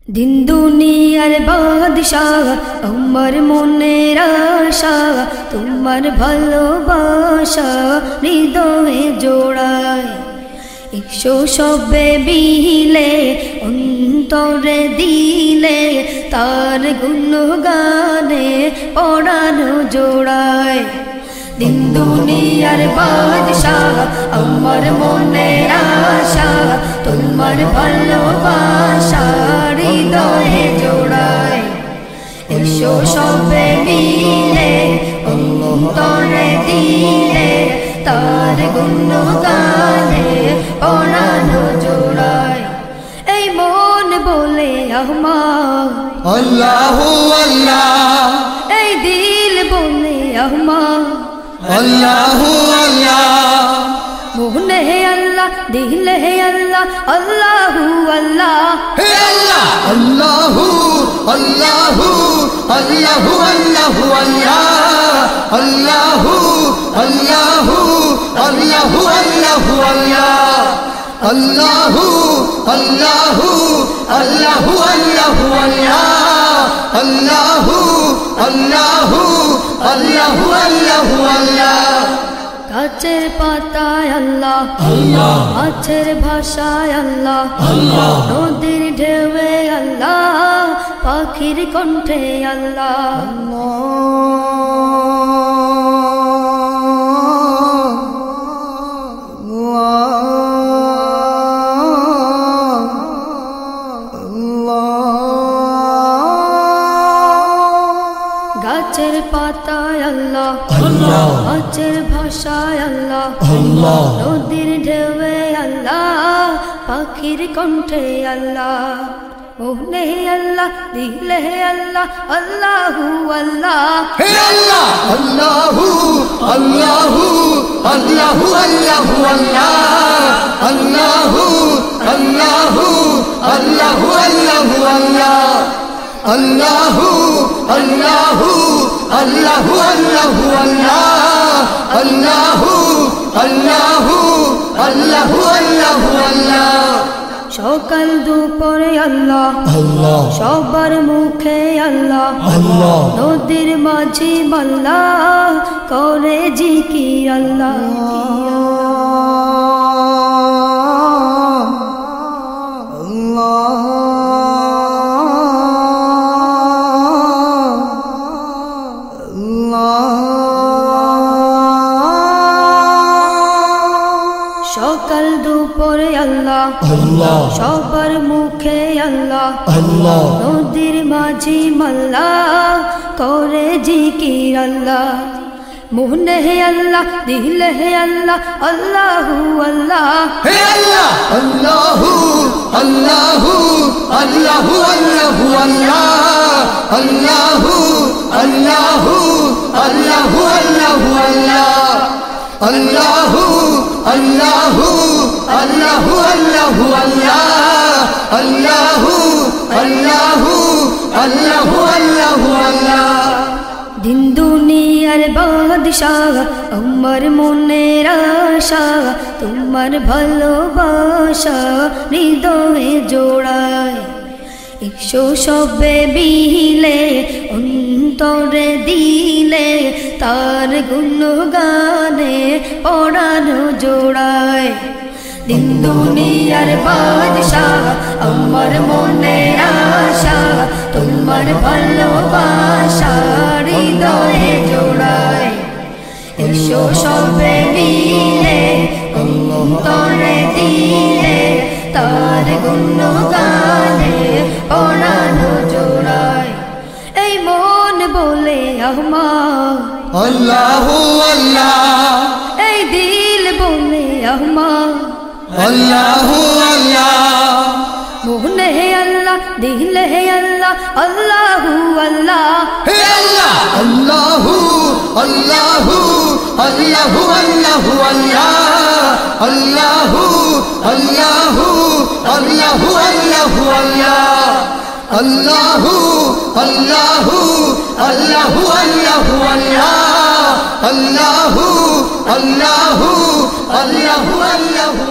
দিন দুনিয়ার বাদশাহ আমার মনের আশা, তোমার ভালোবাসা হৃদয়ে জোড়ায়। এসো সবে মিলে অন্তরে দিলে, তার গুণগানে পরানো জোড়ায়। দিন দুনিয়ার বাদশাহ আমার মনের আশা, তোমার ভালোবাসা হৃদয়ে জোড়ায়। এসো সবে মিলে অন্তরে দিলে, তার গুণগানে পরানো জোড়ায়। এই মন বলে আমার আল্লাহু আল্লাহ, এই দিল বলে আমার আল্লাহু আল্লাহ। মোহনে হে আল্লাহ, দিল হে আল্লাহ, আল্লাহু আল্লাহ। হে আল্লাহ আল্লাহু আল্লাহু আল্লাহু আল্লাহু আল্লাহ, আল্লাহু আল্লাহু আল্লাহু আল্লাহু আল্লাহ, আল্লাহু আল্লাহু আল্লাহু আল্লাহু আল্লাহ, আল্লাহু আল্লাহু আল্লাহু আল্লাহু আল্লাহ। গাছের পাতায় আল্লাহ, আল্লাহ মাছের ভাষায় আল্লাহ, আল্লাহ নদীর ঢেউয়ে আল্লাহ, পাখির কণ্ঠে আল্লাহ। গাছের পাতায় আল্লাহ, আল্লাহ মাছের ভাষায় আল্লাহ, আল্লাহ নদীর ঢেউয়ে আল্লাহ, পাখির কণ্ঠে আল্লাহ। মোহনে হে আল্লাহ, দিলে হে আল্লাহ, আল্লাহু আল্লাহ। হে আল্লাহ আল্লাহু আল্লাহু আল্লাহু আল্লাহু আল্লাহ, আল্লাহু আল্লাহু আল্লাহু আল্লাহু আল্লাহ, আল্লাহু আল্লাহু আল্লাহু আল্লাহু আল্লাহ, আল্লাহু আল্লাহু আল্লাহু আল্লাহু আল্লাহ। সকাল দুপুরে আল্লাহ, আল্লাহ সবার মুখে আল্লাহ, আল্লাহ নদীর মাঝি আল্লাহ, করে জিকির আল্লাহ। সকাল দুপুরে আল্লাহ, আল্লাহ সবার মুখে আল্লাহ, আল্লাহ নদীর মাঝি আল্লাহ, করে জিকির আল্লাহ। মোহনে হে আল্লাহ, দিলে হে আল্লাহ, আল্লাহু আল্লাহ। হে আল্লাহ আল্লাহু আল্লাহু আল্লাহু আল্লাহু আল্লাহ, আল্লাহু আল্লাহু আল্লাহু আল্লাহু আল্লাহ, আল্লাহু আল্লাহু আল্লাহু আল্লাহু আল্লাহ, আল্লাহু আল্লাহু আল্লাহু আল্লাহু আল্লাহ। দিন দুনিয়ার বাদশাহ আমার মনের আশা, তোমার ভালোবাসা হৃদয়ে জোড়ায়। এসো সবে মিলে অন্তরে দিলে, তার গুণগানে পরানো জোড়ায়। দিন দুনিয়ার বাদশাহ আমার মনের আশা, তোমার ভালোবাসা হৃদয়ে জোড়ায়। এসো সবে মিলে অন্তরে দিলে, তার গুণগানে পরানো জোড়ায়। এই মন বলে আমার আল্লাহু আল্লাহ, এই দিল বলে আমার আল্লাহু আল্লাহ। মোহনে হে আল্লাহ, দিল হে আল্লাহ, আল্লাহু আল্লাহ। হে আল্লাহ আল্লাহু আল্লাহু আল্লাহু আল্লাহু আল্লাহ, আল্লাহু আল্লাহু আল্লাহু আল্লাহু আল্লাহ, আল্লাহু আল্লাহু আল্লাহু আল্লাহু আল্লাহ, আল্লাহু আল্লাহু আল্লাহু আল্লাহু